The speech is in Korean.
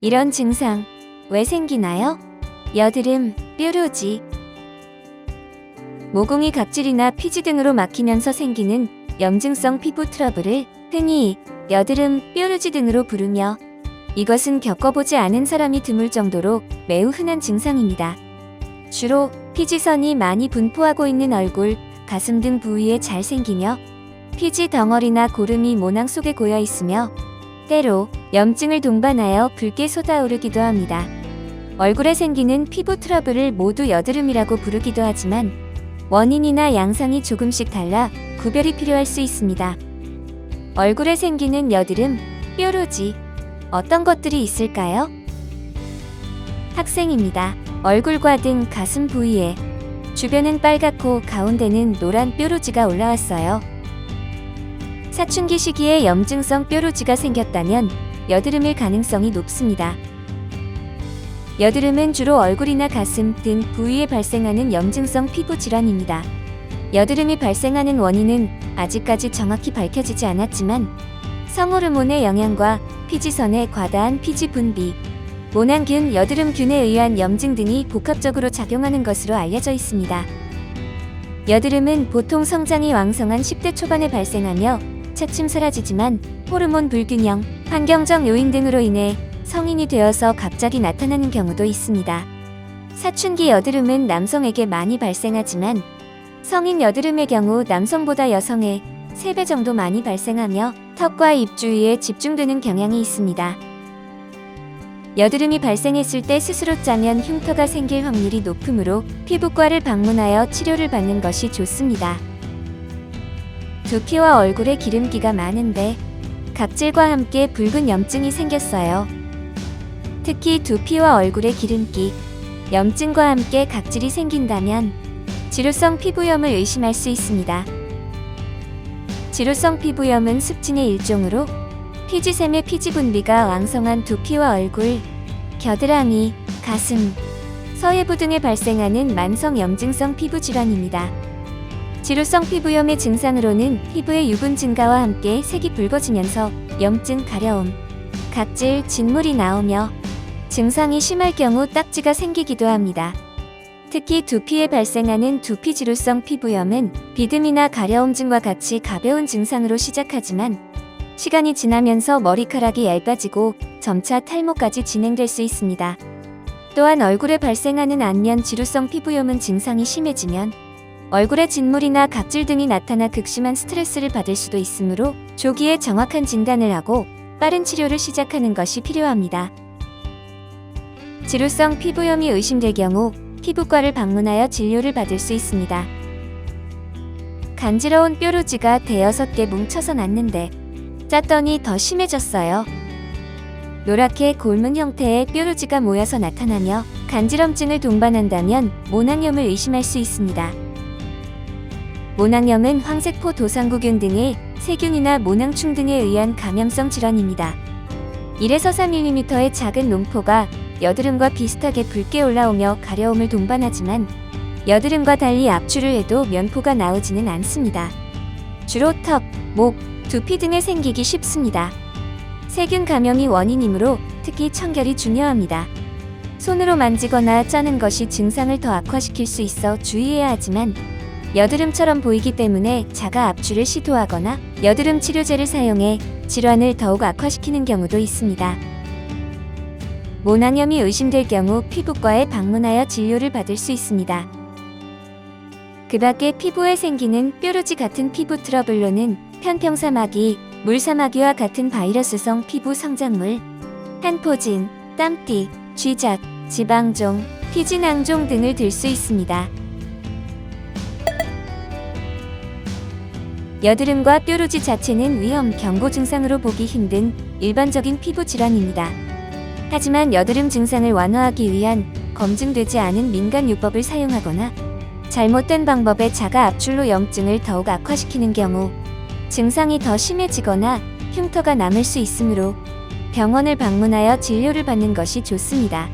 이런 증상 왜 생기나요? 여드름, 뾰루지, 모공이 각질이나 피지 등으로 막히면서 생기는 염증성 피부 트러블을 흔히 여드름, 뾰루지 등으로 부르며 이것은 겪어보지 않은 사람이 드물 정도로 매우 흔한 증상입니다. 주로 피지선이 많이 분포하고 있는 얼굴, 가슴 등 부위에 잘 생기며 피지 덩어리나 고름이 모낭 속에 고여 있으며 때로 염증을 동반하여 붉게 솟아오르기도 합니다. 얼굴에 생기는 피부 트러블을 모두 여드름이라고 부르기도 하지만 원인이나 양상이 조금씩 달라 구별이 필요할 수 있습니다. 얼굴에 생기는 여드름, 뾰루지, 어떤 것들이 있을까요? 학생입니다. 얼굴과 등 가슴 부위에 주변은 빨갛고 가운데는 노란 뾰루지가 올라왔어요. 사춘기 시기에 염증성 뾰루지가 생겼다면 여드름일 가능성이 높습니다. 여드름은 주로 얼굴이나 가슴 등 부위에 발생하는 염증성 피부 질환입니다. 여드름이 발생하는 원인은 아직까지 정확히 밝혀지지 않았지만 성호르몬의 영향과 피지선의 과다한 피지 분비, 모낭균, 여드름균에 의한 염증 등이 복합적으로 작용하는 것으로 알려져 있습니다. 여드름은 보통 성장이 왕성한 10대 초반에 발생하며 차츰 사라지지만 호르몬 불균형, 환경적 요인 등으로 인해 성인이 되어서 갑자기 나타나는 경우도 있습니다. 사춘기 여드름은 남성에게 많이 발생하지만 성인 여드름의 경우 남성보다 여성의 3배 정도 많이 발생하며 턱과 입 주위에 집중되는 경향이 있습니다. 여드름이 발생했을 때 스스로 짜면 흉터가 생길 확률이 높으므로 피부과를 방문하여 치료를 받는 것이 좋습니다. 두피와 얼굴에 기름기가 많은데 각질과 함께 붉은 염증이 생겼어요. 특히 두피와 얼굴에 기름기, 염증과 함께 각질이 생긴다면 지루성 피부염을 의심할 수 있습니다. 지루성 피부염은 습진의 일종으로 피지샘의 피지 분비가 왕성한 두피와 얼굴, 겨드랑이, 가슴, 서해부 등에 발생하는 만성 염증성 피부 질환입니다. 지루성 피부염의 증상으로는 피부의 유분 증가와 함께 색이 붉어지면서 염증, 가려움, 각질, 진물이 나오며 증상이 심할 경우 딱지가 생기기도 합니다. 특히 두피에 발생하는 두피 지루성 피부염은 비듬이나 가려움증과 같이 가벼운 증상으로 시작하지만 시간이 지나면서 머리카락이 얇아지고 점차 탈모까지 진행될 수 있습니다. 또한 얼굴에 발생하는 안면 지루성 피부염은 증상이 심해지면 얼굴에 진물이나 각질 등이 나타나 극심한 스트레스를 받을 수도 있으므로 조기에 정확한 진단을 하고 빠른 치료를 시작하는 것이 필요합니다. 지루성 피부염이 의심될 경우 피부과를 방문하여 진료를 받을 수 있습니다. 간지러운 뾰루지가 대여섯 개 뭉쳐서 났는데 짰더니 더 심해졌어요. 노랗게 골문 형태의 뾰루지가 모여서 나타나며 간지럼증을 동반한다면 모낭염을 의심할 수 있습니다. 모낭염은 황색포 도상구균 등의 세균이나 모낭충 등에 의한 감염성 질환입니다. 1에서 3mm의 작은 놈포가 여드름과 비슷하게 붉게 올라오며 가려움을 동반하지만 여드름과 달리 압출을 해도 면포가 나오지는 않습니다. 주로 턱, 목, 두피 등에 생기기 쉽습니다. 세균 감염이 원인이므로 특히 청결이 중요합니다. 손으로 만지거나 짜는 것이 증상을 더 악화시킬 수 있어 주의해야 하지만 여드름처럼 보이기 때문에 자가 압출을 시도하거나 여드름 치료제를 사용해 질환을 더욱 악화시키는 경우도 있습니다. 모낭염이 의심될 경우 피부과에 방문하여 진료를 받을 수 있습니다. 그 밖에 피부에 생기는 뾰루지 같은 피부 트러블로는 편평사마귀, 물사마귀와 같은 바이러스성 피부 성장물, 한포진, 땀띠, 쥐작, 지방종, 피지낭종 등을 들 수 있습니다. 여드름과 뾰루지 자체는 위험 경고 증상으로 보기 힘든 일반적인 피부 질환입니다. 하지만 여드름 증상을 완화하기 위한 검증되지 않은 민간요법을 사용하거나 잘못된 방법의 자가 압출로 염증을 더욱 악화시키는 경우 증상이 더 심해지거나 흉터가 남을 수 있으므로 병원을 방문하여 진료를 받는 것이 좋습니다.